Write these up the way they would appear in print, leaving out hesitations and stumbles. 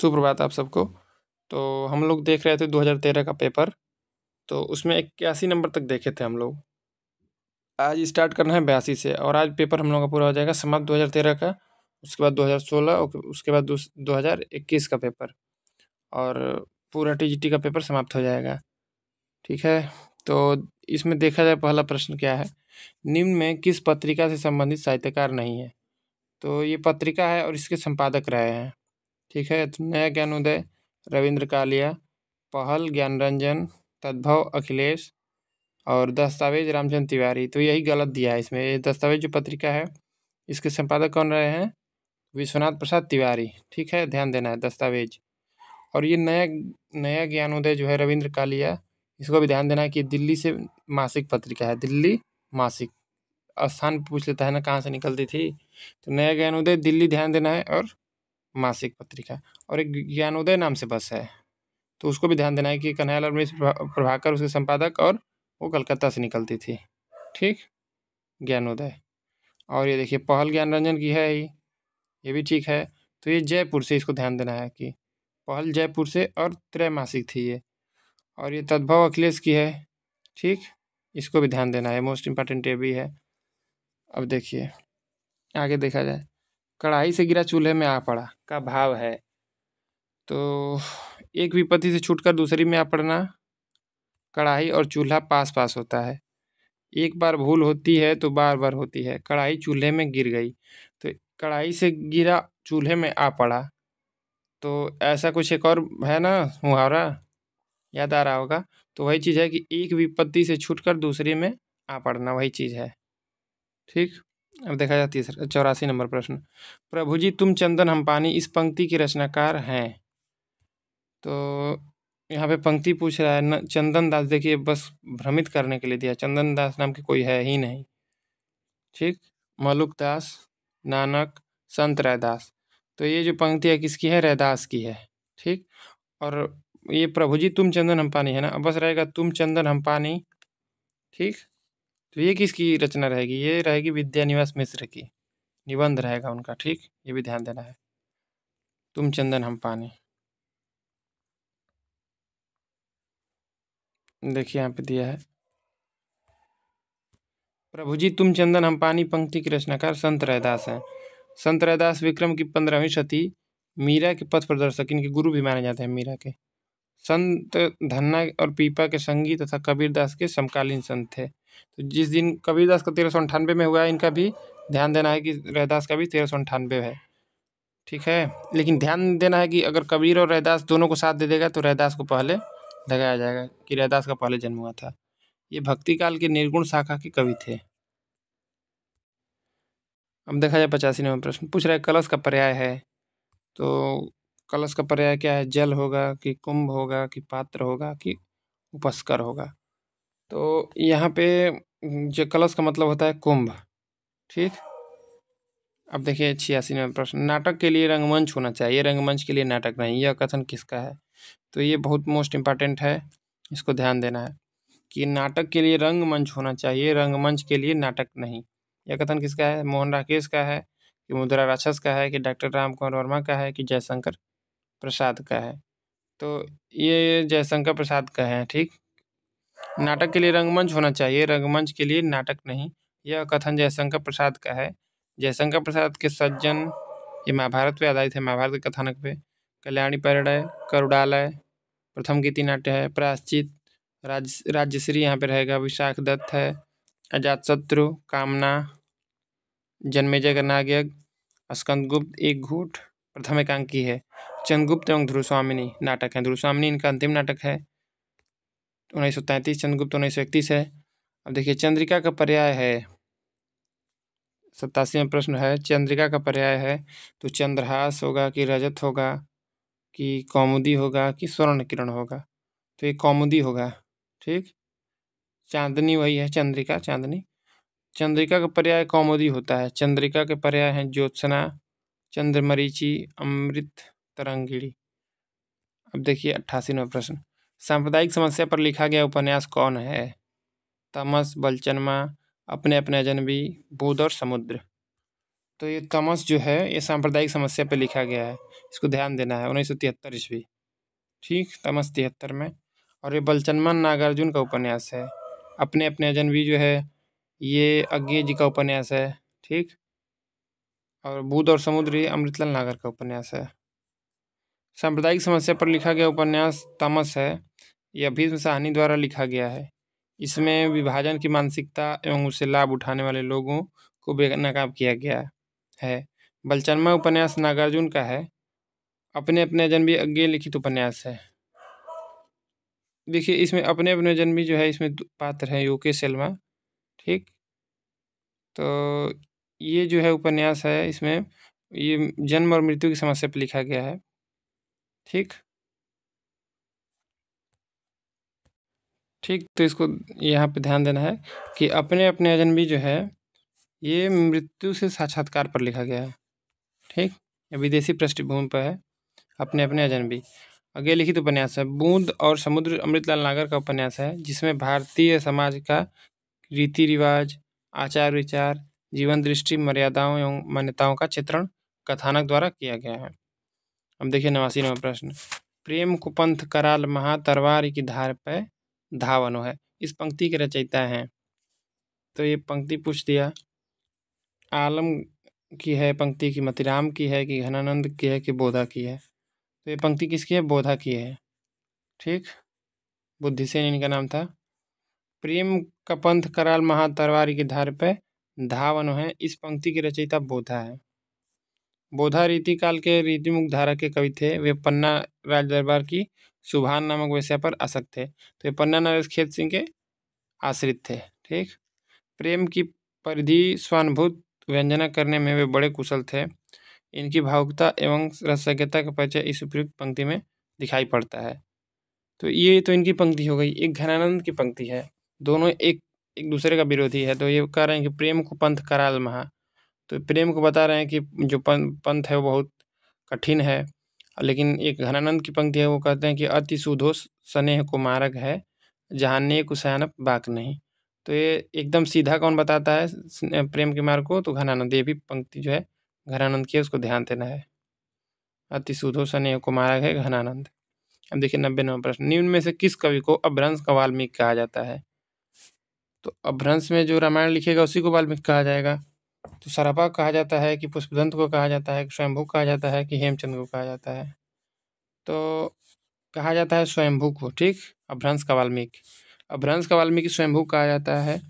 सुप्रभात आप सबको। तो हम लोग देख रहे थे 2013 का पेपर, तो उसमें 81 नंबर तक देखे थे हम लोग। आज स्टार्ट करना है 82 से, और आज पेपर हम लोग का पूरा हो जाएगा समाप्त 2013 का। उसके बाद 2016 और उसके बाद 2021 का पेपर, और पूरा टीजीटी का पेपर समाप्त हो जाएगा। ठीक है, तो इसमें देखा जाए पहला प्रश्न क्या है, निम्न में किस पत्रिका से संबंधित साहित्यकार नहीं है। तो ये पत्रिका है और इसके संपादक रहे हैं। ठीक है, तो नया ज्ञानोदय रविंद्र कालिया, पहल ज्ञानरंजन, तद्भव अखिलेश और दस्तावेज रामचंद्र तिवारी। तो यही गलत दिया है इसमें। ये दस्तावेज जो पत्रिका है इसके संपादक कौन रहे हैं, विश्वनाथ प्रसाद तिवारी। ठीक है, ध्यान देना है दस्तावेज। और ये नया नया ज्ञानोदय जो है रविंद्र कालिया, इसको भी ध्यान देना है कि दिल्ली से मासिक पत्रिका है, दिल्ली मासिक। स्थान पूछ लेता है ना कहाँ से निकलती थी, तो नया ज्ञानोदय दिल्ली ध्यान देना है, और मासिक पत्रिका। और एक ज्ञानोदय नाम से बस है, तो उसको भी ध्यान देना है कि कन्हैयालाल मिश्र प्रभाकर उसके संपादक, और वो कलकत्ता से निकलती थी। ठीक, ज्ञानोदय। और ये देखिए पहल ज्ञानरंजन की है ही, ये भी ठीक है। तो ये जयपुर से, इसको ध्यान देना है कि पहल जयपुर से और त्रैमासिक थी ये। और ये तद्भव अखिलेश की है। ठीक, इसको भी ध्यान देना है, मोस्ट इम्पॉर्टेंट ये भी है। अब देखिए आगे देखा जाए, कढ़ाई से गिरा चूल्हे में आ पड़ा का भाव है। तो एक विपत्ति से छूटकर दूसरी में आ पड़ना, कढ़ाई और चूल्हा पास पास होता है। एक बार भूल होती है तो बार बार होती है, कढ़ाई चूल्हे में गिर गई। तो कढ़ाई से गिरा चूल्हे में आ पड़ा, तो ऐसा कुछ एक और है ना मुहावरा, याद आ रहा होगा। तो वही चीज़ है कि एक विपत्ति से छूटकर दूसरी में आ पड़ना, वही चीज़ है। ठीक, अब देखा जाए 84 नंबर प्रश्न, प्रभु जी तुम चंदन हम पानी इस पंक्ति के रचनाकार हैं। तो यहाँ पे पंक्ति पूछ रहा है न, चंदन दास। देखिए बस भ्रमित करने के लिए दिया, चंदन दास नाम की कोई है ही नहीं। ठीक, मलुक दास, नानक, संत रैदास। तो ये जो पंक्ति है किसकी है, रैदास की है। ठीक, और ये प्रभु जी तुम चंदन हम पानी है ना, अब बस रहेगा तुम चंदन हम पानी। ठीक, तो ये किसकी रचना रहेगी, ये रहेगी विद्यानिवास मिश्र की, निबंध रहेगा उनका। ठीक, ये भी ध्यान देना है, तुम चंदन हम पानी। देखिए यहाँ पे दिया है, प्रभु जी तुम चंदन हम पानी पंक्ति के रचनाकार संत रैदास हैं। संत रैदास विक्रम की 15वीं शती मीरा के पथ प्रदर्शक, इनके गुरु भी माने जाते हैं मीरा के। संत धन्ना और पीपा के संगी तथा कबीरदास के समकालीन संत थे। तो जिस दिन कबीरदास का 1398 में हुआ है, इनका भी ध्यान देना है कि रैदास का भी 1398 है। ठीक है, लेकिन ध्यान देना है कि अगर कबीर और रैदास दोनों को साथ दे देगा तो रैदास को पहले लगाया जाएगा कि रैदास का पहले जन्म हुआ था। ये भक्ति काल के निर्गुण शाखा के कवि थे। अब देखा जाए 85 नंबर प्रश्न, पूछ रहा है कलश का पर्याय है। तो कलश का पर्याय क्या है, जल होगा कि कुंभ होगा कि पात्र होगा कि उपस्कर होगा। तो यहाँ पे जो कलश का मतलब होता है कुंभ। ठीक, अब देखिए 86 नंबर प्रश्न, नाटक के लिए रंगमंच होना चाहिए, रंगमंच के लिए नाटक नहीं, यह कथन किसका है। तो ये बहुत मोस्ट इम्पॉर्टेंट है, इसको ध्यान देना है कि नाटक के लिए रंगमंच होना चाहिए, रंगमंच के लिए नाटक नहीं। यह कथन किसका है, मोहन राकेश का है कि मुद्रा राक्षस का है कि डॉक्टर राम कुमार वर्मा का है कि जयशंकर प्रसाद का है। तो ये जयशंकर प्रसाद का है। ठीक, नाटक के लिए रंगमंच होना चाहिए, रंगमंच के लिए नाटक नहीं, यह कथन जयशंकर प्रसाद का है। जयशंकर प्रसाद के सज्जन, ये महाभारत पे आधारित है, महाभारत के कथानक पे। कल्याणी परिणय, करुड़ालय, प्रथम गीति नाट्य है, प्रायश्चित, राजश्री यहाँ पे रहेगा, विशाख दत्त है, अजातशत्रु, कामना, जन्मेजय का नागयज्ञ, स्कंदगुप्त, एक घूट, प्रथम एकांकी है। चंद्रगुप्त एवं ध्रुवस्वामिनी नाटक है, ध्रुवस्वामिनी इनका अंतिम नाटक है 1933, चंद्रगुप्त 1931 है। अब देखिए चंद्रिका का पर्याय है, 87वां प्रश्न है, चंद्रिका का पर्याय है। तो चंद्रहास होगा कि रजत होगा कि कौमुदी होगा कि स्वर्ण किरण होगा। तो ये कौमुदी होगा। ठीक, चांदनी वही है, चंद्रिका चांदनी। चंद्रिका का पर्याय कौमुदी होता है। चंद्रिका के पर्याय हैं ज्योत्सना, चंद्रमरीचि, अमृत तरंगिणी। अब देखिए 88वां प्रश्न, सांप्रदायिक समस्या पर लिखा गया उपन्यास कौन है। तमस, बलचनमा, अपने अपने अजनबी, बूंद और समुद्र। तो ये तमस जो है ये सांप्रदायिक समस्या पर लिखा गया है। इसको ध्यान देना है, 1973 ईस्वी, ठीक, तमस 73 में। और ये बलचनमन नागार्जुन का उपन्यास है। अपने अपने अजनबी जो है ये अज्ञे जी का उपन्यास है, ठीक। और बुध और समुद्र ये अमृतलाल नागर का उपन्यास है। सांप्रदायिक समस्या पर लिखा गया उपन्यास तमस है। यह भीष्म साहनी द्वारा लिखा गया है। इसमें विभाजन की मानसिकता एवं उससे लाभ उठाने वाले लोगों को बेनकाब किया गया है। बलचनमन उपन्यास नागार्जुन का है। अपने अपने अजनबी अज्ञे लिखित उपन्यास है। देखिए इसमें अपने अपने अजनबी जो है इसमें पात्र हैं यूके शर्मा, ठीक। तो ये जो है उपन्यास है इसमें ये जन्म और मृत्यु की समस्या पर लिखा गया है, ठीक। ठीक, तो इसको यहाँ पे ध्यान देना है कि अपने अपने अजनबी जो है ये मृत्यु से साक्षात्कार पर लिखा गया है, ठीक। ये विदेशी पृष्ठभूमि पर है। अपने अपने अजनबी आगे लिखित उपन्यास है। बूंद और समुद्र अमृतलाल नागर का उपन्यास है, जिसमें भारतीय समाज का रीति रिवाज, आचार विचार, जीवन दृष्टि, मर्यादाओं एवं मान्यताओं का चित्रण कथानक द्वारा किया गया है। अब देखिए 89वां प्रश्न। प्रेम कुपंथ कराल महा तरवार की धार पे धावनो है, इस पंक्ति के रचयिता हैं। तो ये पंक्ति पूछ दिया, आलम की है पंक्ति की, मतिराम की है कि घनानंद की है कि बोधा की है। तो ये पंक्ति किसकी है? बोधा की है, ठीक। बुद्धिसेन इनका नाम था। प्रेम का पंथ कराल महा तरवारी की धार पे धावनो है, इस पंक्ति के रचयिता बोधा है। बोधा रीति काल के रीतिमुख धारा के कवि थे। वे पन्ना राज दरबार की सुभान नामक वेश्या पर आसक्त थे। तो ये पन्ना नरेश खेत सिंह के आश्रित थे, ठीक। प्रेम की परिधि स्वानुभूत व्यंजना करने में वे बड़े कुशल थे। इनकी भावुकता एवं रसज्ञता का परिचय इस उपयुक्त पंक्ति में दिखाई पड़ता है। तो ये तो इनकी पंक्ति हो गई। एक घनानंद की पंक्ति है, दोनों एक एक दूसरे का विरोधी है। तो ये कह रहे हैं कि प्रेम को पंथ कराल महा, तो प्रेम को बता रहे हैं कि जो पंथ है वो बहुत कठिन है। लेकिन एक घनानंद की पंक्ति है, वो कहते हैं कि अति सुधो स्नेह को मार्ग है, जहाँ नेक सयानप बाक नहीं। तो ये एकदम सीधा कौन बताता है प्रेम के मार्ग को? तो घनानंद। ये भी पंक्ति जो है घनानंद की है, उसको ध्यान देना है। अति सुधो स्नेह को मार्ग है, घनानंद। अब देखिए 90वां प्रश्न। निम्न में से किस कवि को अपभ्रंश का वाल्मीकि कहा जाता है? तो अपभ्रंश में जो रामायण लिखेगा उसी को वाल्मीकि कहा जाएगा। तो सरपा कहा जाता है कि पुष्पदंत को कहा जाता है, स्वयंभू कहा जाता है कि हेमचंद को कहा जाता है? तो कहा जाता है स्वयंभू को, ठीक। अपभ्रंश का वाल्मीकि, अपभ्रंश का वाल्मीकि स्वयंभू कहा जाता है।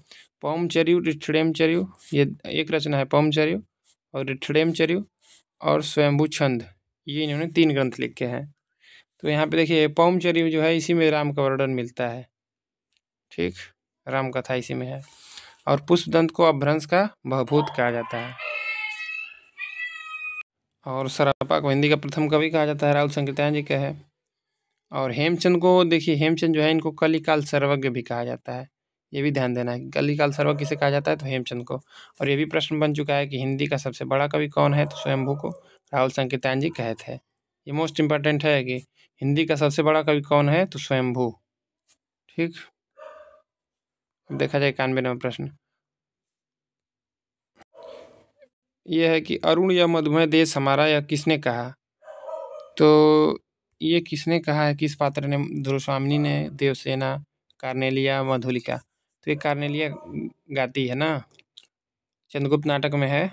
पौमचर्यु ऋक्षिणेमचर्यु, ये एक रचना है पौमचर्यु और ऋक्षिणेमचर्यु और स्वयंभू छंद, ये इन्होंने 3 ग्रंथ लिखे हैं। तो यहाँ पे देखिए पौमचर्यु जो है इसी में राम का वर्णन मिलता है, ठीक। राम कथा इसी में है। और पुष्पदंत को अपभ्रंश का बहुभूत कहा जाता है। और सरपा को हिंदी का प्रथम कवि कहा जाता है, राहुल संकीर्तन जी का है। और हेमचंद को देखिए, हेमचंद जो है इनको कलिकाल सर्वज्ञ भी कहा जाता है। ये भी ध्यान देना है कि कलिकाल सर्वज्ञ किसे कहा जाता है? तो हेमचंद को। और ये भी प्रश्न बन चुका है कि हिंदी का सबसे बड़ा कवि कौन है? तो स्वयंभू को राहुल संकीर्तन जी कहते हैं। ये मोस्ट इंपॉर्टेंट है कि हिंदी का सबसे बड़ा कवि कौन है? तो स्वयंभू, ठीक। देखा जाए 91वां प्रश्न। यह है कि अरुण या मधुमेह देश हमारा, यह किसने कहा? तो ये किसने कहा है? किस पात्र ने? ध्रुवस्वामिनी ने, देवसेना, कार्नेलिया, मधुलिका। तो ये कार्नेलिया गाती है ना, चंद्रगुप्त नाटक में है।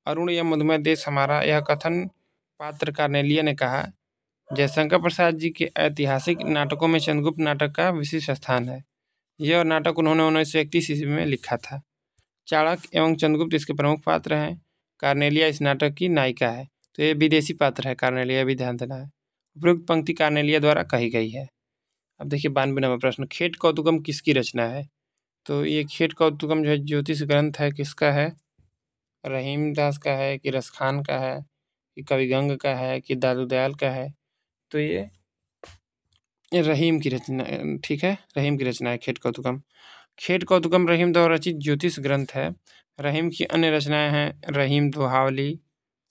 अरुण या मधुमेह देश हमारा, यह कथन पात्र कार्नेलिया ने कहा। जयशंकर प्रसाद जी के ऐतिहासिक नाटकों में चंद्रगुप्त नाटक का विशिष्ट स्थान है। यह नाटक उन्होंने 1931 ईस्वी में लिखा था। चाणक्य एवं चंद्रगुप्त इसके प्रमुख पात्र हैं। कार्नेलिया इस नाटक की नायिका है। तो ये विदेशी पात्र है कार्नेलिया, भी ध्यान देना है। उपयुक्त पंक्ति कार्नेलिया द्वारा कही गई है। अब देखिए 92वां प्रश्न। खेट कौतुकम किसकी रचना है? तो ये खेट कौतुकम जो है ज्योतिष ग्रंथ है, किसका है? रहीम दास का है कि रसखान का है कि कविगंग का है कि दादू दयाल का है? तो ये रहीम की रचना, ठीक है, रहीम की रचना है खेट कौतुकम। खेट कौतुकम रहीम द्वारा रचित ज्योतिष ग्रंथ है। रहीम की अन्य रचनाएं हैं रहीम दोहावली,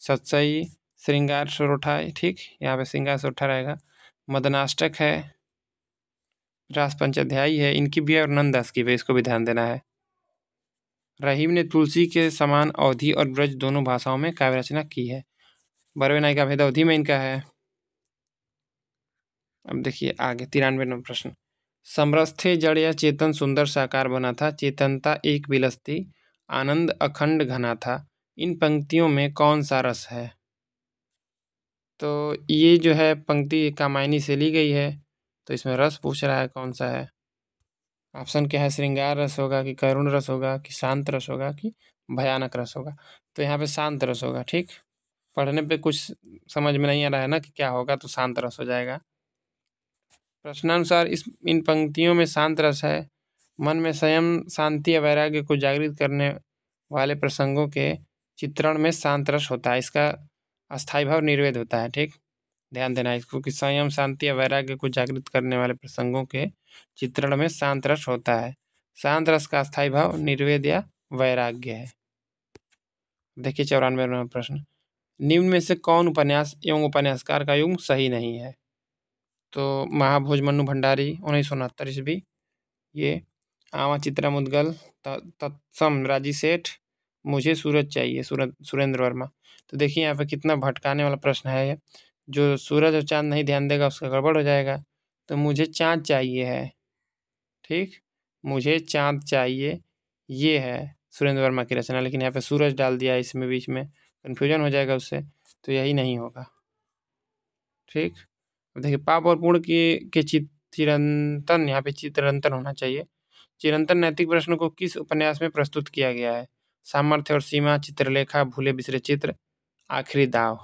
सतसई, श्रृंगार सोरठा, ठीक। यहाँ पे श्रृंगार सोरठा रहेगा। मदनाष्टक है, रास पंचाध्यायी है, इनकी भी है, और नंददास की भी, इसको भी ध्यान देना है। रहीम ने तुलसी के समान अवधी और ब्रज दोनों भाषाओं में काव्य रचना की है। बरवे नायिका भेद अवधि में इनका है। अब देखिए आगे 93 नंबर प्रश्न। समरस्थे जड़ या चेतन सुंदर साकार बना था, चेतनता एक विलसती, आनंद अखंड घना था, इन पंक्तियों में कौन सा रस है? तो ये जो है पंक्ति कामायनी से ली गई है, तो इसमें रस पूछ रहा है कौन सा है। ऑप्शन क्या है? श्रृंगार रस होगा कि करुण रस होगा कि शांत रस होगा कि भयानक रस होगा? तो यहाँ पे शांत रस होगा। ठीक, पढ़ने पे कुछ समझ में नहीं आ रहा है ना कि क्या होगा, तो शांत रस हो जाएगा। प्रश्नानुसार इन पंक्तियों में शांत रस है। मन में संयम, शांति या वैराग्य को जागृत करने वाले प्रसंगों के चित्रण में शांत रस होता है। इसका अस्थायी भाव निर्वेद होता है। ठीक, ध्यान देना इसको कि संयम, शांति या वैराग्य को जागृत करने वाले प्रसंगों के चित्रण में शांत रस होता है। शांत रस का अस्थायी भाव निर्वेद या वैराग्य है। देखिए 94 नंबर प्रश्न। निम्न में से कौन उपन्यास एवं उपन्यासकार का युग्म सही नहीं है? तो महाभोज मन्नू भंडारी 1969 ईस्वी, ये आवा चित्रा मुदगल, तत्सम राजी सेठ, मुझे सूरज चाहिए सुरेंद्र वर्मा। तो देखिए यहाँ पे कितना भटकाने वाला प्रश्न है ये। जो सूरज और चांद नहीं ध्यान देगा उसका गड़बड़ हो जाएगा। तो मुझे चांद चाहिए है। ठीक, मुझे चांद चाहिए, ये है सुरेंद्र वर्मा की रचना, लेकिन यहाँ पे सूरज डाल दिया इसमें, बीच में कन्फ्यूजन हो जाएगा उससे, तो यही नहीं होगा। ठीक, अब देखिए पाप और पुण्य के चिरंतन, यहाँ पे चिरंतन होना चाहिए। चिरंतन नैतिक प्रश्न को किस उपन्यास में प्रस्तुत किया गया है? सामर्थ्य और सीमा, चित्रलेखा, भूले बिसरे चित्र, आखिरी दाव।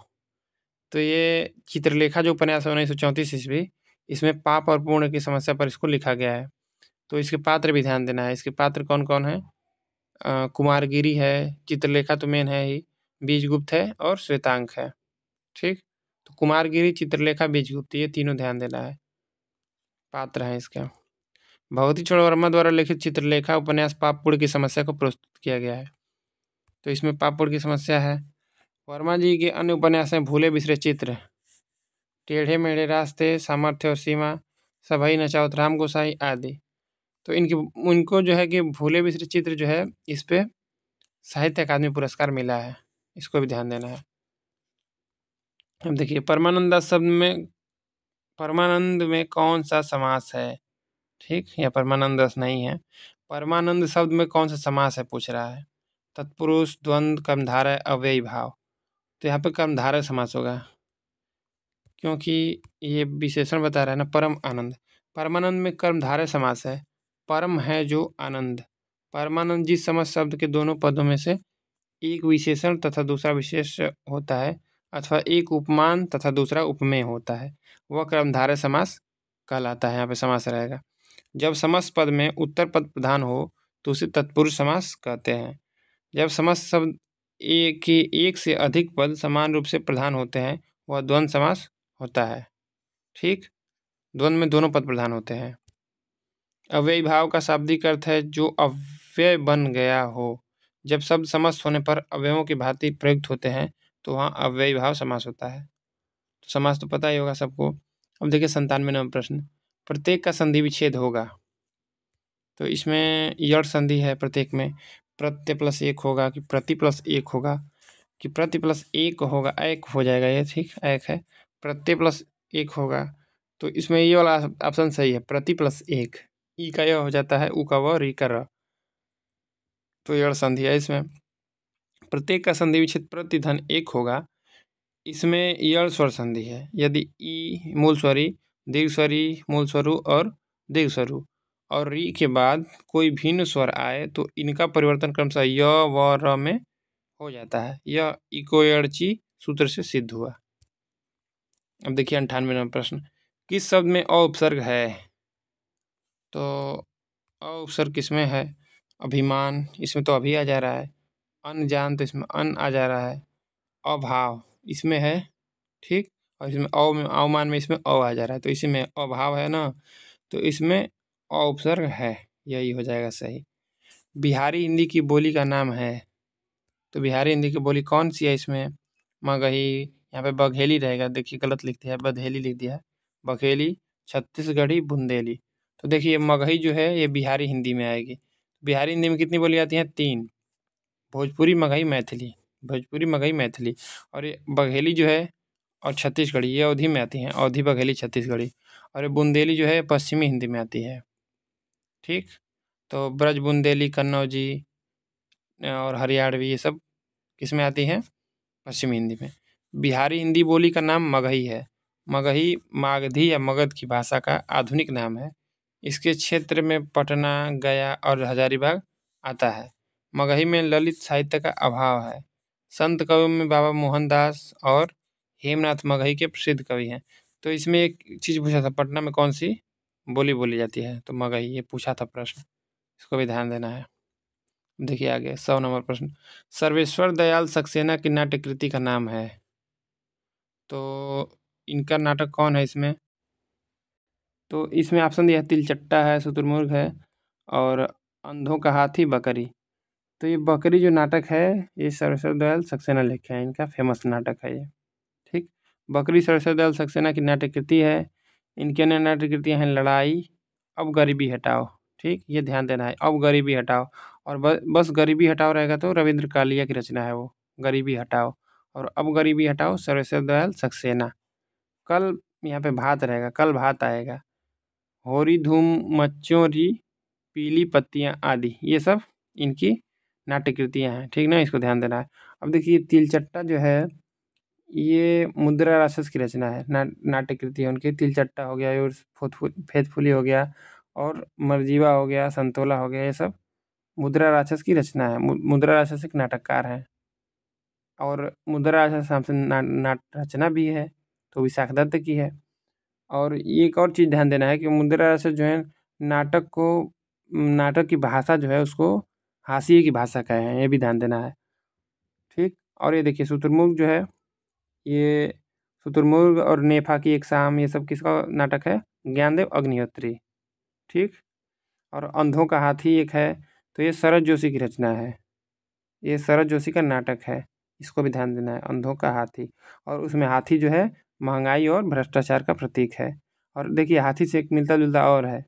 तो ये चित्रलेखा जो उपन्यास है 1934 ईस्वी, इसमें पाप और पुण्य की समस्या पर इसको लिखा गया है। तो इसके पात्र भी ध्यान देना है। इसके पात्र कौन कौन है? कुमारगिरी है, चित्रलेखा तो मेन है ही, बीजगुप्त है और श्वेतांक है। ठीक, तो कुमारगिरी, चित्रलेखा, बीजगुप्त, ये तीनों ध्यान देना है, पात्र हैं इसके। भगवती चरण वर्मा द्वारा लिखित चित्रलेखा उपन्यास पापपुर की समस्या को प्रस्तुत किया गया है। तो इसमें पापपुर की समस्या है। वर्मा जी के अन्य उपन्यास हैं भूले बिसरे चित्र, टेढ़े मेढ़े रास्ते, सामर्थ्य और सीमा, सभई नचावत राम गोसाई आदि। तो उनको जो है कि भूले बिसरे चित्र जो है, इस पे साहित्य अकादमी पुरस्कार मिला है, इसको भी ध्यान देना है। अब देखिए परमानंद में कौन सा समास है? ठीक, या परमानंद रस नहीं है। परमानंद शब्द में कौन सा समास है पूछ रहा है। तत्पुरुष, द्वंद्व, कर्मधारय, अव्ययी भाव। तो यहाँ पे कर्मधारय समास होगा, क्योंकि ये विशेषण बता रहा है ना, परम आनंद। परमानंद में कर्मधारय समास है। परम है जो आनंद। परमानंद जिस समास शब्द के दोनों पदों में से एक विशेषण तथा दूसरा विशेष होता है, अथवा एक उपमान तथा दूसरा उपमेय होता है, वह कर्मधारय समास कहलाता है। यहाँ पे समास रहेगा। जब समस्त पद में उत्तर पद प्रधान हो तो उसे तत्पुरुष समास कहते हैं। जब समस्त शब्द एक से अधिक पद समान रूप से प्रधान होते हैं, वह द्वंद्व समास होता है। ठीक, द्वंद्व में दोनों पद प्रधान होते हैं। अव्ययी भाव का शाब्दिक अर्थ है जो अव्यय बन गया हो। जब शब्द समस्त होने पर अवयवों की भांति प्रयुक्त होते हैं तो वहाँ अव्ययी भाव समास होता है। तो समास तो पता ही होगा सबको। अब देखिए 97 नंबर प्रश्न। प्रत्येक का संधि विच्छेद होगा। तो इसमें यड़ संधि है प्रत्येक में। प्रत्यय प्लस एक होगा कि प्रति प्लस एक होगा कि प्रति प्लस एक होगा, एक हो जाएगा ये। ठीक, एक है। प्रत्यय प्लस एक होगा, तो इसमें ये वाला ऑप्शन सही है, प्रति प्लस एक। ई का यह हो जाता है, उ का व, री का र। तो यड़ संधि है इसमें। प्रत्येक का संधि विच्छेद प्रतिधन एक होगा। इसमें यड़ स्वर संधि है। यदि ई मूल स्वरी, दीर्घ स्वरी, मूल स्वरू और दीर्घ स्वरू और री के बाद कोई भिन्न स्वर आए तो इनका परिवर्तन क्रमशः य, व, र में हो जाता है। यह इकोयर्ची सूत्र से सिद्ध हुआ। अब देखिए 98 नंबर प्रश्न। किस शब्द में अ उपसर्ग है? तो अ उपसर्ग किसमें है? अभिमान, इसमें तो अभी आ जा रहा है। अनजान, तो इसमें अन आ जा रहा है। अभाव इसमें है। ठीक, और इसमें अवमान में इसमें अ आ जा रहा है, तो इसी में अभाव है ना, तो इसमें अ उपसर्ग है, यही हो जाएगा सही। बिहारी हिंदी की बोली का नाम है। तो बिहारी हिंदी की बोली कौन सी है? इसमें मगही, यहाँ पे बघेली रहेगा। देखिए गलत लिख दिया है, बधेली लिख दिया है। बघेली, छत्तीसगढ़ी, बुंदेली। तो देखिए मगही जो है ये बिहारी हिंदी में आएगी। बिहारी हिंदी में कितनी बोली आती हैं? 3। भोजपुरी, मगही, मैथिली। भोजपुरी, मगही, मैथिली और ये बघेली जो है और छत्तीसगढ़ी ये अवधी में आती हैं, अवधी, बघेली, छत्तीसगढ़ी। और ये बुंदेली जो है पश्चिमी हिंदी में आती है। ठीक, तो ब्रज बुंदेली, कन्नौजी और हरियाणवी ये सब किस में आती हैं? पश्चिमी हिंदी में। बिहारी हिंदी बोली का नाम मगही है। मगही मागधी या मगध की भाषा का आधुनिक नाम है। इसके क्षेत्र में पटना, गया और हजारीबाग आता है। मगही में ललित साहित्य का अभाव है। संत कवियों में बाबा मोहनदास और हेमनाथ मगही के प्रसिद्ध कवि हैं। तो इसमें एक चीज़ पूछा था, पटना में कौन सी बोली बोली जाती है? तो मगही, ये पूछा था प्रश्न, इसको भी ध्यान देना है। देखिए आगे 100 नंबर प्रश्न, सर्वेश्वर दयाल सक्सेना की नाट्य कृति का नाम है। तो इनका नाटक कौन है इसमें? तो इसमें ऑप्शन दिया है, तिलचट्टा है, शुतुरमुर्ग है और अंधों का हाथी, बकरी। तो ये बकरी जो नाटक है ये सर्वेश्वर दयाल सक्सेना लिखे हैं, इनका फेमस नाटक है ये। ठीक, बकरी सर्वेश्वर दयाल सक्सेना की नाट्य कृति है। इनकी अन्य नाट्य कृतियाँ हैं लड़ाई, अब गरीबी हटाओ। ठीक, ये ध्यान देना है, अब गरीबी हटाओ। और बस गरीबी हटाओ रहेगा तो रविंद्र कालिया की रचना है वो, गरीबी हटाओ। और अब गरीबी हटाओ सर्वेश्वर दयाल सक्सेना। कल यहाँ पे भात रहेगा, कल भात आएगा। होरी धूम मच्चों री, पीली पत्तियाँ आदि, ये सब इनकी नाट्य कृतियाँ हैं। ठीक ना, इसको ध्यान देना है। अब देखिए तिलचट्टा जो है ये मुद्रा राक्षस की रचना है, नाट्य कृति है उनकी। तिलचट्टा हो गया और फेथफुली हो गया और मरजीवा हो गया, संतोला हो गया, ये सब मुद्रा राक्षस की रचना है। मुद्रा राक्षस एक नाटककार हैं और मुद्रा राक्षस नाम से नाट रचना भी है, तो विशाख दत्त की है। और एक और चीज़ ध्यान देना है कि मुद्रा राक्षस जो है नाटक की भाषा जो है उसको हाशिए की भाषा कहे हैं, ये भी ध्यान देना है। ठीक, और ये देखिए शुतुरमुर्ग जो है ये शुतुरमुर्ग और नेफा की एक शाम, ये सब किसका नाटक है? ज्ञानदेव अग्निहोत्री। ठीक, और अंधों का हाथी एक है, तो ये शरद जोशी की रचना है, ये शरद जोशी का नाटक है, इसको भी ध्यान देना है, अंधों का हाथी। और उसमें हाथी जो है महंगाई और भ्रष्टाचार का प्रतीक है। और देखिए हाथी से एक मिलता जुलता और है,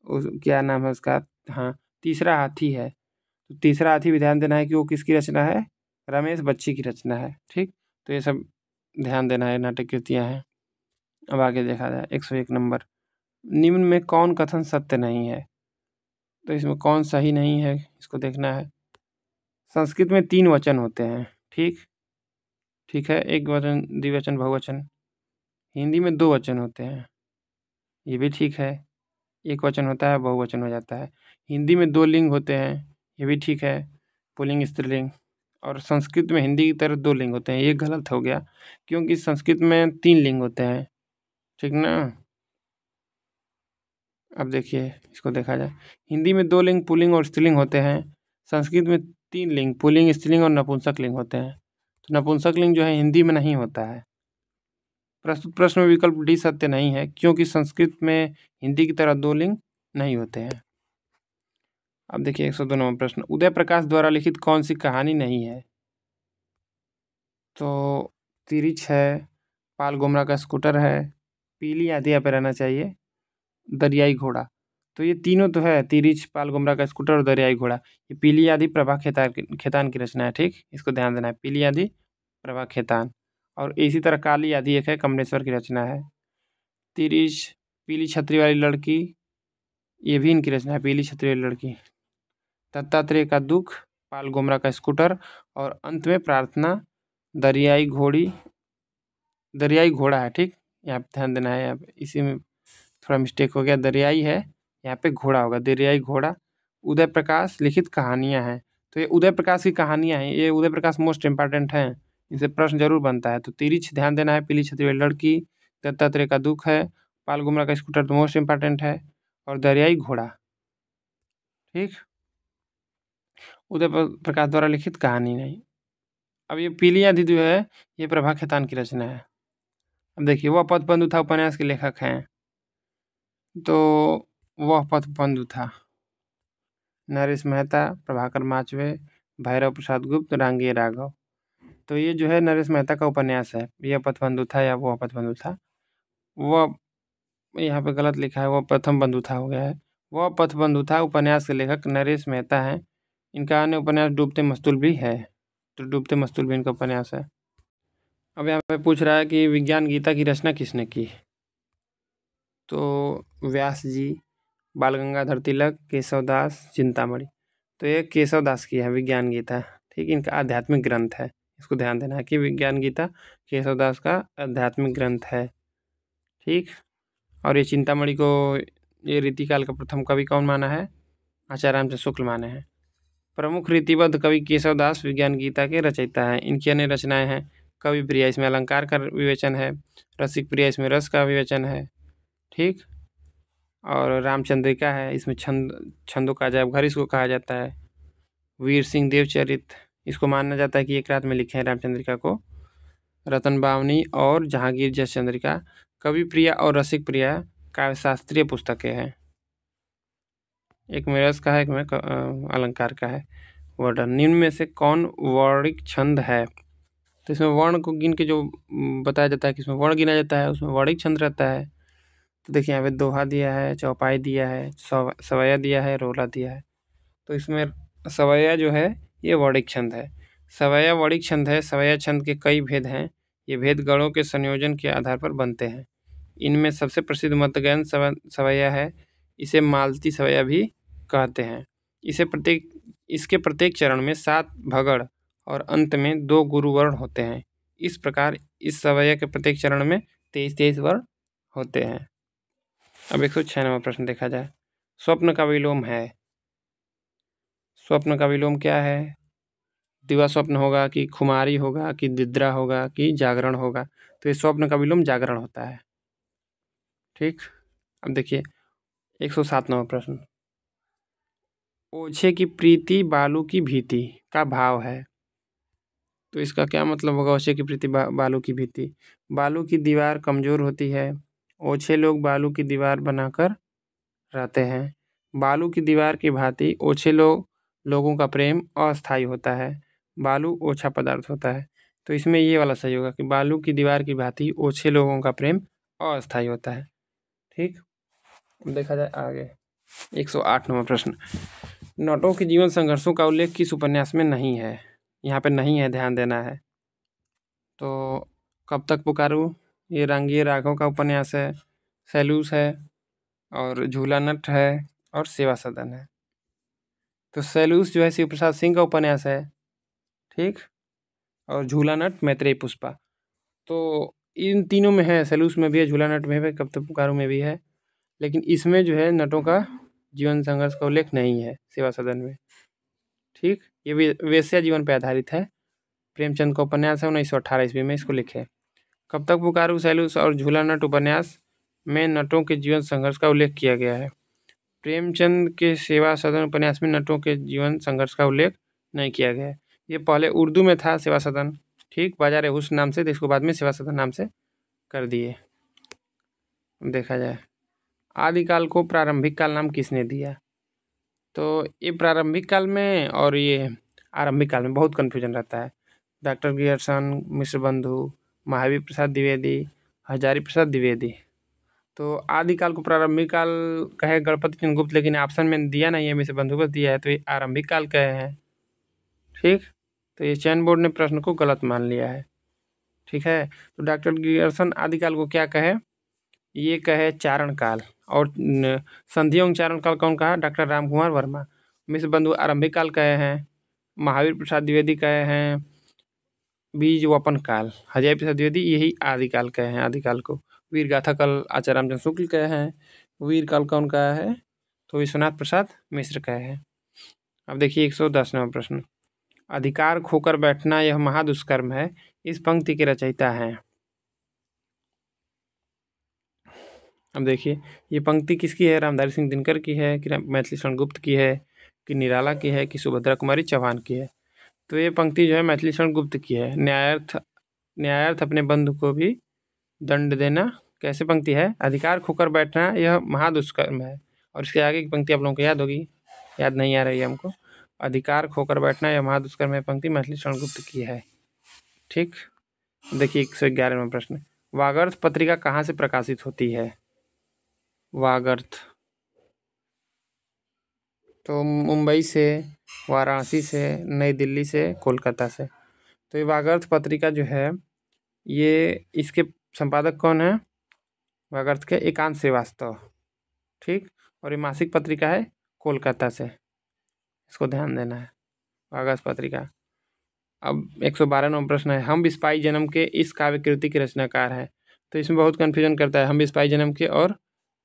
उस क्या नाम है उसका? हाँ, तीसरा हाथी है। तो तीसरा हाथी भी ध्यान देना है कि वो किसकी रचना है? रमेश बच्ची की रचना है। ठीक, तो ये सब ध्यान देना है, नाटक कृतियाँ हैं। अब आगे देखा जाए 101 नंबर, निम्न में कौन कथन सत्य नहीं है? तो इसमें कौन सही नहीं है इसको देखना है। संस्कृत में 3 वचन होते हैं। ठीक, ठीक है, एक वचन, द्विवचन, बहुवचन। हिंदी में 2 वचन होते हैं, ये भी ठीक है। एक वचन होता है, बहुवचन हो जाता है। हिंदी में 2 लिंग होते हैं, ये भी ठीक है, पुल्लिंग, स्त्रीलिंग। और संस्कृत में हिंदी की तरह 2 लिंग होते हैं, ये गलत हो गया क्योंकि संस्कृत में 3 लिंग होते हैं। ठीक ना, अब देखिए इसको देखा जाए, हिंदी में 2 लिंग पुल्लिंग और स्त्रीलिंग होते हैं। संस्कृत में 3 लिंग पुल्लिंग, स्त्रीलिंग और नपुंसक लिंग होते हैं। तो नपुंसक लिंग जो है हिंदी में नहीं होता है। प्रस्तुत प्रश्न में विकल्प डी सत्य नहीं है क्योंकि संस्कृत में हिंदी की तरह 2 लिंग नहीं होते हैं। अब देखिए 102 नंबर प्रश्न, उदय प्रकाश द्वारा लिखित कौन सी कहानी नहीं है? तो तिरिच है, पाल गुमरा का स्कूटर है, पीली आंधी यहाँ पे रहना चाहिए, दरियाई घोड़ा। तो ये तीनों तो है, तिरिच, पाल गुमरा का स्कूटर और दरियाई घोड़ा। ये पीली आंधी प्रभा खेतान की रचना है। ठीक, इसको ध्यान देना है, पीली आंधी प्रभा खेतान। और इसी तरह काली आंधी एक है, कमलेश्वर की रचना है। तिरिच, पीली छतरी वाली लड़की, ये भी इनकी रचना है, पीली छतरी वाली लड़की। दत्तात्रेय का दुख, पाल गुमरा का स्कूटर और अंत में प्रार्थना, दरियाई घोड़ी, दरियाई घोड़ा है। ठीक, यहाँ पे ध्यान देना है, यहाँ पे इसी में थोड़ा मिस्टेक हो गया, दरियाई है, यहाँ पे घोड़ा होगा, दरियाई घोड़ा। उदय प्रकाश लिखित कहानियाँ हैं, तो ये उदय प्रकाश की कहानियाँ हैं, ये उदय प्रकाश मोस्ट इंपॉर्टेंट हैं, इनसे प्रश्न जरूर बनता है। तो तिरिच ध्यान देना है, पीली छतरी वाली लड़की, दत्तात्रेय का दुख है, पाल गुमरा का स्कूटर तो मोस्ट इंपॉर्टेंट है, और दरियाई घोड़ा। ठीक, उदय प्रकाश द्वारा लिखित कहानी नहीं। अब ये पीली आंधी जो है ये प्रभा खेतान की रचना है। अब देखिए वह पथ बंधु था उपन्यास के लेखक हैं, तो वह पथ बंधु था नरेश मेहता, प्रभाकर माचवे, भैरव प्रसाद गुप्त, रांगे राघव। तो ये जो है नरेश मेहता का उपन्यास है, यह पथ बंधु था या वह पथ बंधु था। वह यहाँ पे गलत लिखा है, वह प्रथम बंधु था हो गया है। वह पथ बंधु था उपन्यास के लेखक नरेश मेहता हैं। इनका अन्य उपन्यास डूबते मस्तूल भी है। तो डूबते मस्तूल भी इनका उपन्यास है। अब यहाँ पे पूछ रहा है कि विज्ञान गीता की रचना किसने की? तो व्यास जी, बाल गंगाधर तिलक, केशवदास, चिंतामणि। तो ये केशवदास की है विज्ञान गीता। ठीक, इनका आध्यात्मिक ग्रंथ है, इसको ध्यान देना है कि विज्ञान गीता केशवदास का आध्यात्मिक ग्रंथ है। ठीक, और ये चिंतामणि को ये रीतिकाल का प्रथम कवि कौन माना है? आचार्य रामचंद्र शुक्ल माने हैं। प्रमुख रीतिबद्ध कवि केशवदास विज्ञान गीता के रचयिता हैं। इनकी अन्य रचनाएं हैं कवि प्रिया, इसमें अलंकार का विवेचन है। रसिक प्रिया, इसमें रस का विवेचन है। ठीक, और रामचंद्रिका है, इसमें छंदों का अजायब घर इसको कहा जाता है। वीर सिंह देवचरित, इसको माना जाता है कि एक रात में लिखे हैं रामचंद्रिका को। रतन बावनी और जहांगीर जस चंद्रिका कवि प्रिया और रसिक प्रिया काव्य शास्त्रीय पुस्तकें हैं। एक में रस का है, एक में अलंकार का है। वर्णन, निम्न में से कौन वर्णिक छंद है? तो इसमें वर्ण को गिन के जो बताया जाता है कि इसमें वर्ण गिना जाता है, उसमें वर्णिक छंद रहता है। तो देखिए यहाँ पे दोहा दिया है, चौपाई दिया है, सवैया दिया है, रोला दिया है। तो इसमें सवैया जो है ये वर्णिक छंद है। सवैया वर्णिक छंद है। सवैया छंद के कई भेद हैं। ये भेद गणों के संयोजन के आधार पर बनते हैं। इनमें सबसे प्रसिद्ध मतगैन सवैया है। इसे मालती सवैया भी कहते हैं। इसके प्रत्येक चरण में 7 भगड़ और अंत में 2 गुरु वर्ण होते हैं। इस प्रकार इस सवैया के प्रत्येक चरण में 23 वर्ण होते हैं। अब 196वां प्रश्न देखा जाए। स्वप्न का विलोम है। स्वप्न का विलोम क्या है? दिवा स्वप्न होगा कि खुमारी होगा कि निद्रा होगा कि जागरण होगा? तो ये स्वप्न का विलोम जागरण होता है। ठीक, अब देखिए 107वां प्रश्न। ओछे की प्रीति बालू की भीति का भाव है। तो इसका क्या मतलब होगा? ओछे की प्रीति बालू की भीति। बालू की दीवार कमजोर होती है। ओछे लोग बालू की दीवार बनाकर रहते हैं। बालू की दीवार की भांति ओछे लोगों का प्रेम अस्थायी होता है। बालू ओछा पदार्थ होता है। तो इसमें ये वाला सही होगा कि बालू की दीवार की भांति ओछे लोगों का प्रेम अस्थायी होता है। ठीक, देखा जाए आगे 108वां प्रश्न। नटों के जीवन संघर्षों का उल्लेख किस उपन्यास में नहीं है? यहाँ पे नहीं है, ध्यान देना है। तो कब तक पुकारूं, ये रंगीय राघव का उपन्यास है। सैलूस है और झूला नट है और सेवा सदन है। तो सैलूस जो है शिव प्रसाद सिंह का उपन्यास है। ठीक, और झूला नट मैत्रेयी पुष्पा। तो इन तीनों में है, सैलूस में भी है, झूला नट में भी है, कब तक पुकारूं में भी है। लेकिन इसमें जो है नटों का जीवन संघर्ष का उल्लेख नहीं है सेवा सदन में। ठीक, ये भी वेश्या जीवन पर आधारित है। प्रेमचंद का उपन्यास है, 1918 ईस्वी में इसको लिखे। कब तक पुकारूं, सैलूस और झूला नट उपन्यास में नटों के जीवन संघर्ष का उल्लेख किया गया है। प्रेमचंद के सेवा सदन उपन्यास में नटों के जीवन संघर्ष का उल्लेख नहीं किया गया है। ये पहले उर्दू में था सेवा सदन, ठीक, बाजार हुस्न नाम से, इसको बाद में सेवा सदन नाम से कर दिए। देखा जाए आदिकाल को प्रारंभिक काल नाम किसने दिया? तो ये प्रारंभिक काल में और ये आरंभिक काल में बहुत कन्फ्यूजन रहता है। डॉक्टर ग्रियर्सन, मिश्र बंधु, महावीर प्रसाद द्विवेदी, हजारी प्रसाद द्विवेदी। तो आदिकाल को प्रारंभिक काल कहे गणपति चंद्र गुप्त, लेकिन ऑप्शन में दिया नहीं है, मिश्र बंधु को दिया है, तो ये आरंभिक काल कहे हैं। ठीक, तो ये चयन बोर्ड ने प्रश्न को गलत मान लिया है। ठीक है, तो डॉक्टर ग्रियर्सन आदिकाल को क्या कहे? ये कहे चारण काल। और संधि एवं चारण काल कौन कहा? डॉक्टर रामकुमार वर्मा। मिश्र बंधु आरंभिक काल कहे हैं। महावीर प्रसाद द्विवेदी कहे हैं बीज वपन काल। हजारी प्रसाद द्विवेदी यही आदिकाल कहे हैं आदिकाल को। वीर गाथा काल आचार्य रामचंद्र शुक्ल कहे हैं। वीर काल कौन कहा है? तो विश्वनाथ प्रसाद मिश्र कहे हैं। अब देखिए 110वां प्रश्न। अधिकार खोकर बैठना यह महादुष्कर्म है, इस पंक्ति के रचयिता हैं। अब देखिए ये पंक्ति किसकी है? रामधारी सिंह दिनकर की है कि मैथिली शरण गुप्त की है कि निराला की है कि सुभद्रा कुमारी चौहान की है? तो ये पंक्ति जो है मैथिली शरण गुप्त की है। न्यायार्थ अपने बंधु को भी दंड देना, कैसे पंक्ति है? अधिकार खोकर बैठना यह महादुष्कर्म है। और इसके आगे की पंक्ति आप लोगों को याद होगी, याद नहीं आ रही है हमको। अधिकार खोकर बैठना यह महादुष्कर्म है पंक्ति मैथिली शरण गुप्त की है। ठीक, देखिए 111वां प्रश्न। वागर्थ पत्रिका कहाँ से प्रकाशित होती है? वागर्थ तो मुंबई से, वाराणसी से, नई दिल्ली से, कोलकाता से। तो ये वागर्थ पत्रिका जो है, ये इसके संपादक कौन है? वागर्थ के एकांत श्रीवास्तव। ठीक। और ये मासिक पत्रिका है कोलकाता से, इसको ध्यान देना है, वागर्थ पत्रिका। अब 112 नंबर प्रश्न है, हम बिस्पाई जन्म के इस काव्य कृति के रचनाकार हैं। तो इसमें बहुत कन्फ्यूजन करता है, हम बिस्पाई जन्म के और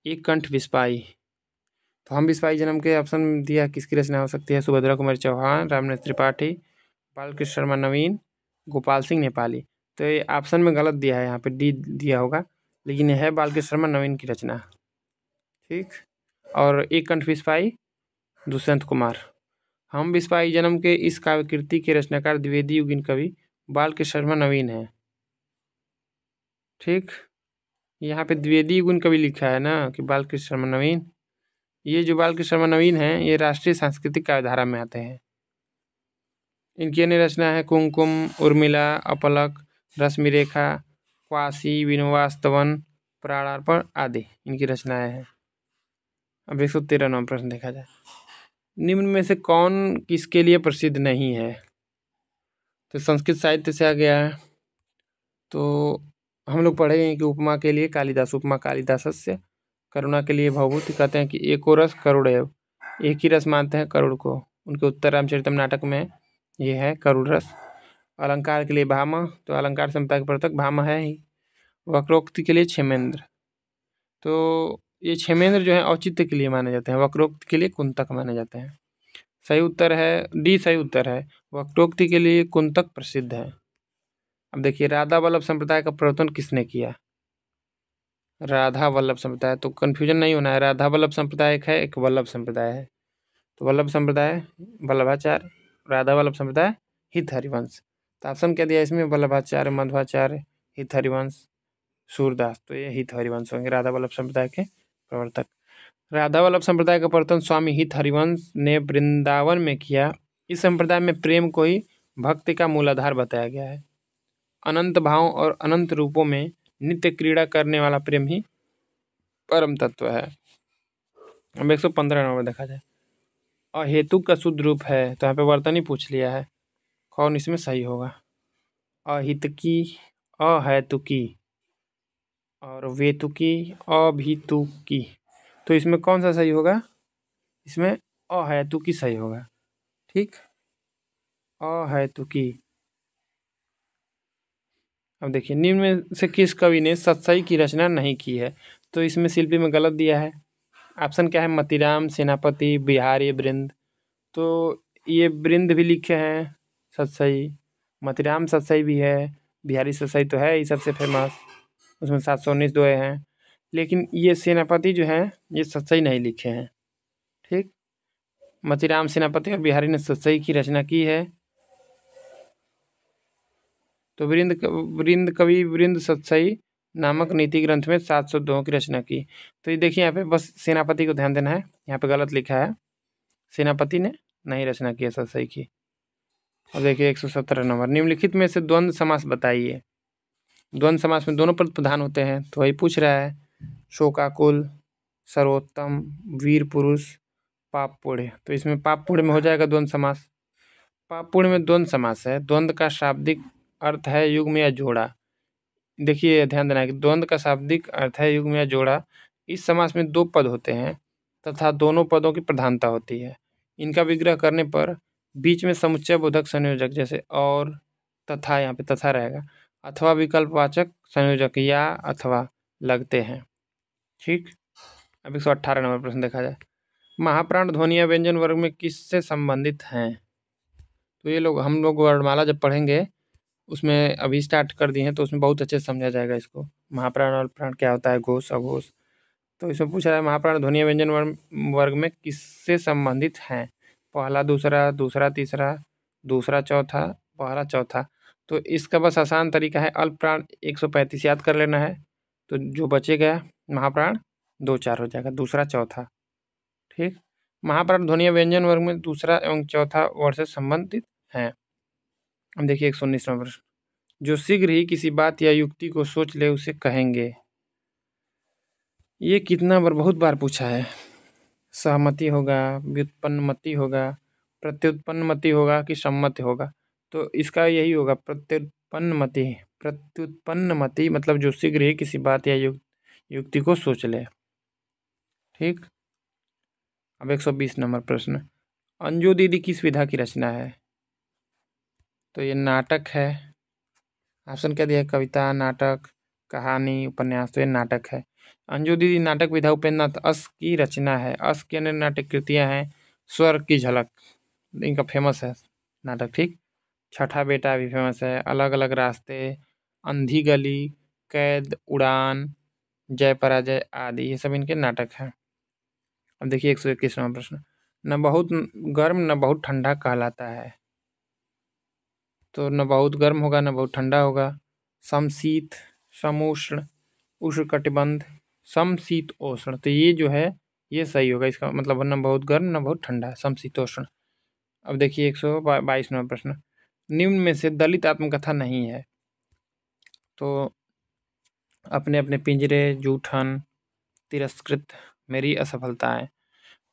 एक कंठ बिस्पाई। तो हम बिस्पाई जन्म के ऑप्शन दिया, किसकी रचना हो सकती है? सुभद्रा कुमारी चौहान, रामनाथ त्रिपाठी, बालकृष्ण शर्मा नवीन, गोपाल सिंह नेपाली। तो ये ऑप्शन में गलत दिया है, यहाँ पे डी दिया होगा, लेकिन यह है बालकृष्ण शर्मा नवीन की रचना। ठीक। और एक कंठ बिस्पाई दुष्यंत कुमार। हम बिस्पाई जन्म के इस काव्य कृति के रचनाकार द्विवेदी युगीन कवि बालकृष्ण शर्मा नवीन है। ठीक। यहाँ पे द्विवेदी युगीन कवि लिखा है ना कि बालकृष्ण शर्मा नवीन। ये जो बालकृष्ण शर्मा नवीन है, ये राष्ट्रीय सांस्कृतिक काव्यधारा में आते हैं। इनकी अन्य रचना है कुमकुम, उर्मिला, अपलक, रश्मिरेखा, क्वासी, विनोवास्तवन, प्राणार्पण आदि इनकी रचनाएं हैं। अब 113 नंबर प्रश्न देखा जाए, निम्न में से कौन किसके लिए प्रसिद्ध नहीं है? तो संस्कृत साहित्य से आ गया है। तो हम लोग पढ़े हैं कि उपमा के लिए कालिदास, उपमा कालिदासस्य, करुणा के लिए भवभूति, कहते हैं कि एको रस करुण एव, एक ही रस मानते हैं करुण को। उनके उत्तर रामचरितम नाटक में ये है करुण रस। अलंकार के लिए भामा, तो अलंकार संहिता के प्रवर्तक भामा है ही। वक्रोक्ति के लिए क्षेमेंद्र, तो ये क्षेमेंद्र जो है औचित्य के लिए माने जाते हैं, वक्रोक्ति के लिए कुंतक माने जाते हैं। सही उत्तर है डी, सही उत्तर है, वक्रोक्ति के लिए कुंतक प्रसिद्ध है। अब देखिए, राधा वल्लभ संप्रदाय का प्रवर्तन किसने किया? राधा वल्लभ संप्रदाय, तो कन्फ्यूजन नहीं होना है, राधा वल्लभ संप्रदाय एक है, एक वल्लभ संप्रदाय है। तो वल्लभ संप्रदाय वल्लभाचार्य, राधा वल्लभ संप्रदाय हित हरिवंश। तो ऑप्शन क्या दिया इसमें? वल्लभाचार्य, मध्वाचार्य, हित हरिवंश, सूरदास। तो ये हित हरिवंश होंगे राधा वल्लभ संप्रदाय के प्रवर्तक। राधा वल्लभ संप्रदाय का प्रवर्तन स्वामी हित हरिवंश ने वृंदावन में किया। इस संप्रदाय में प्रेम को ही भक्ति का मूलाधार बताया गया है। अनंत भाव और अनंत रूपों में नित्य क्रीड़ा करने वाला प्रेम ही परम तत्व है। अब 115 नंबर देखा जाए, अहेतुक का शुद्ध रूप है, तो यहाँ पे वर्तनी पूछ लिया है, कौन इसमें सही होगा? अहितकी, अहेतुकी और वेतुकी, अभितुकी। तो इसमें कौन सा सही होगा? इसमें अहेतुकी सही होगा। ठीक, अहेतुकी। अब देखिए, निम्न में से किस कवि ने सतसई की रचना नहीं की है? तो इसमें शिल्पी में गलत दिया है। ऑप्शन क्या है? मतीराम, सेनापति, बिहारी वृंद। तो ये वृंद भी लिखे हैं सतसई, मतीराम सतसई भी है, बिहारी सतसई तो है ही सबसे फेमस, उसमें 719 दोहे हैं। लेकिन ये सेनापति जो हैं, ये सतसई नहीं लिखे हैं। ठीक, मतीराम, सेनापति और बिहारी ने सतसई की रचना की है। तो वृंद कवि वृंद सतसई नामक नीति ग्रंथ में 700 दोहों की रचना की। तो ये देखिए, यहाँ पे बस सेनापति को ध्यान देना है, यहाँ पे गलत लिखा है, सेनापति ने नहीं रचना की है सतसई की। और देखिए 117 नंबर, निम्नलिखित में से द्वंद्व समास बताइए। द्वंद्व समास में दोनों पद प्रधान होते हैं, तो वही पूछ रहा है। शोकाकुल, सर्वोत्तम, वीर पुरुष, पाप पुण्य। तो इसमें पाप पुण्य में हो जाएगा द्वंद्व समास। पाप पुण्य में द्वंद्व समास है। द्वंद्व का शाब्दिक अर्थ है युग्म या जोड़ा। देखिए, ध्यान देना है कि द्वंद्व का शाब्दिक अर्थ है युग्म या जोड़ा। इस समास में दो पद होते हैं तथा दोनों पदों की प्रधानता होती है। इनका विग्रह करने पर बीच में समुच्चय बोधक संयोजक, जैसे और, तथा, यहाँ पे तथा रहेगा, अथवा विकल्पवाचक संयोजक या अथवा लगते हैं। ठीक। अब 118 नंबर प्रश्न देखा जाए, महाप्राण ध्वनि या व्यंजन वर्ग में किससे संबंधित हैं? तो ये लोग, हम लोग वर्णमाला जब पढ़ेंगे उसमें अभी स्टार्ट कर दिए हैं, तो उसमें बहुत अच्छे से समझा जाएगा इसको, महाप्राण और प्राण क्या होता है, घोष अघोष। तो इसमें पूछ रहा है महाप्राण ध्वनि या व्यंजन वर्ग में किससे संबंधित हैं? पहला दूसरा, दूसरा तीसरा, दूसरा चौथा, पहला चौथा। तो इसका बस आसान तरीका है, अल्प प्राण 135 याद कर लेना है, तो जो बचेगा महाप्राण 2 4 हो जाएगा, दूसरा चौथा। ठीक, महाप्राण ध्वनि या व्यंजन वर्ग में दूसरा एवं चौथा वर्ग से संबंधित हैं। अब देखिए 119 नंबर, जो शीघ्र ही किसी बात या युक्ति को सोच ले उसे कहेंगे। ये कितना बार, बहुत बार पूछा है। सहमति होगा, व्युत्पन्नमति होगा, प्रत्युत्पन्नमति होगा कि सम्मति होगा? तो इसका यही होगा प्रत्युत्पन्नमति मतलब जो शीघ्र ही किसी बात या युक्ति को सोच ले। ठीक। अब 120 नंबर प्रश्न, अंजू दीदी किस विधा की रचना है? तो ये नाटक है। ऑप्शन क्या दिया है? कविता, नाटक, कहानी, उपन्यास। तो ये नाटक है। अंजू दीदी नाटक विधा उपेंद्रनाथ अस की रचना है। अस की अन्य नाटक कृतियां हैं स्वर की झलक, इनका फेमस है नाटक। ठीक। छठा बेटा भी फेमस है। अलग अलग रास्ते, अंधी गली, कैद, उड़ान, जय पराजय आदि, ये सब इनके नाटक हैं। अब देखिए 121वां प्रश्न, न बहुत गर्म न बहुत ठंडा कहलाता है। तो न बहुत गर्म होगा न बहुत ठंडा होगा। समशीत, समउष्ण, उष्णकटिबंध, समशीतोष्ण। तो ये जो है ये सही होगा। इसका मतलब न बहुत गर्म न बहुत ठंडा, समशीतोष्ण। अब देखिए 122वां प्रश्न, निम्न में से दलित आत्मकथा नहीं है। तो अपने अपने पिंजरे, जूठन, तिरस्कृत, मेरी असफलताएं।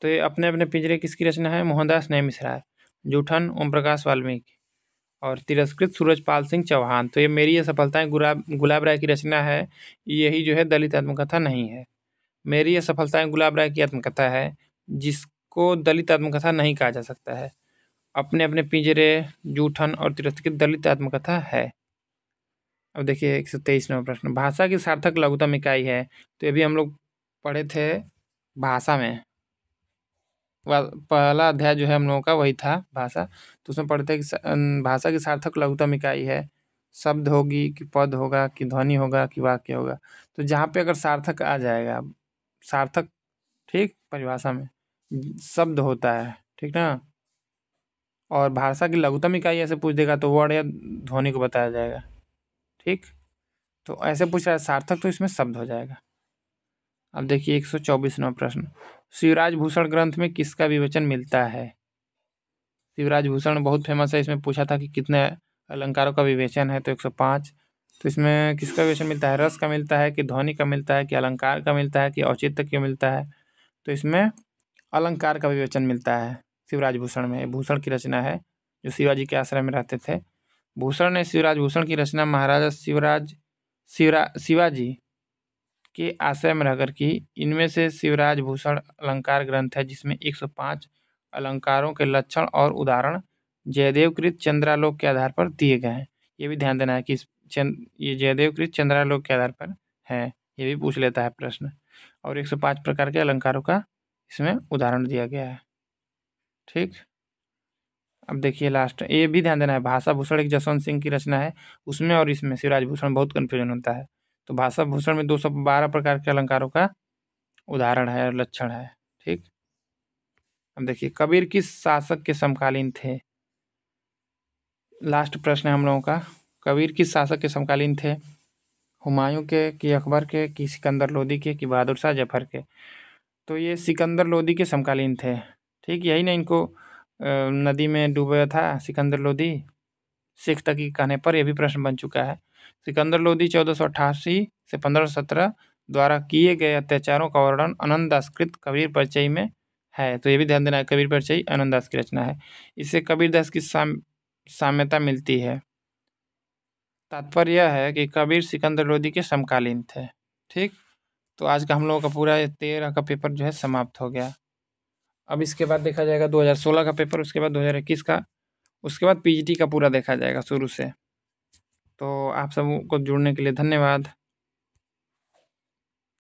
तो ये अपने अपने पिंजरे किसकी रचना है? मोहनदास न्याय मिश्रा है। जूठन ओम प्रकाश वाल्मीकि और तिरस्कृत सूरजपाल सिंह चौहान। तो ये मेरी असफलताएं गुलाब राय की रचना है। यही जो है दलित आत्मकथा नहीं है। मेरी असफलताएं गुलाब राय की आत्मकथा है, जिसको दलित आत्मकथा नहीं कहा जा सकता है। अपने अपने पिंजरे, जूठन और तिरस्कृत दलित आत्मकथा है। अब देखिए 123वां प्रश्न, भाषा की सार्थक लघुतम इकाई है। तो ये भी हम लोग पढ़े थे भाषा में। पहला अध्याय जो है हम लोगों का वही था भाषा। तो उसमें पढ़ते हैं कि भाषा की सार्थक लघुतम इकाई है, शब्द होगी कि पद होगा कि ध्वनि होगा कि वाक्य होगा। तो जहाँ पे अगर सार्थक आ जाएगा, सार्थक, ठीक, परिभाषा में शब्द होता है, ठीक ना। और भाषा की लघुतम इकाई ऐसे पूछ देगा तो वर्ड या ध्वनि को बताया जाएगा। ठीक। तो ऐसे पूछ रहा है सार्थक, तो इसमें शब्द हो जाएगा। अब देखिए 124वां प्रश्न, शिवराज भूषण ग्रंथ में किसका विवेचन मिलता है? शिवराज भूषण बहुत फेमस है। इसमें पूछा था कि कितने अलंकारों का विवेचन है, तो 105। तो इसमें किसका विवेचन मिलता है? रस का मिलता है कि ध्वनि का मिलता है कि अलंकार का मिलता है कि औचित्य का मिलता है? तो इसमें अलंकार का विवेचन मिलता है शिवराज भूषण में। भूषण की रचना है, जो शिवाजी के आश्रय में रहते थे। भूषण ने शिवराज भूषण की रचना महाराजा शिवाजी के आश्रय में रहकर की। इनमें से शिवराज भूषण अलंकार ग्रंथ है, जिसमें 105 अलंकारों के लक्षण और उदाहरण जयदेवकृत चंद्रालोक के आधार पर दिए गए हैं। ये भी ध्यान देना है कि ये जयदेवकृत चंद्रालोक के आधार पर है। ये भी पूछ लेता है प्रश्न। और 105 प्रकार के अलंकारों का इसमें उदाहरण दिया गया है। ठीक। अब देखिए लास्ट, ये भी ध्यान देना है, भाषा भूषण एक जसवंत सिंह की रचना है। उसमें और इसमें शिवराज भूषण बहुत कन्फ्यूजन होता है। तो भाषा भूषण में 212 प्रकार के अलंकारों का उदाहरण है और लक्षण है। ठीक। अब देखिए कबीर किस शासक के समकालीन थे? लास्ट प्रश्न है हम लोगों का, कबीर किस शासक के समकालीन थे? हुमायूं के कि अकबर के कि सिकंदर लोदी के कि बहादुर शाह जफर के? तो ये सिकंदर लोदी के समकालीन थे। ठीक। यही ना इनको नदी में डूबा था सिकंदर लोदी, सिख तकी कहने पर। यह भी प्रश्न बन चुका है। सिकंदर लोदी 1488 से 1517 द्वारा किए गए अत्याचारों का वर्णन आनंददास कृत कबीर परिचय में है। तो ये भी ध्यान देना है, कबीर परिचय आनंददास की रचना है। इससे कबीरदास की साम्यता मिलती है। तात्पर्य यह है कि कबीर सिकंदर लोदी के समकालीन थे। ठीक। तो आज का हम लोगों का पूरा 13 का पेपर जो है समाप्त हो गया। अब इसके बाद देखा जाएगा 2016 का पेपर, उसके बाद 2021 का, उसके बाद पीजीटी का पूरा देखा जाएगा शुरू से। तो आप सबको जुड़ने के लिए धन्यवाद।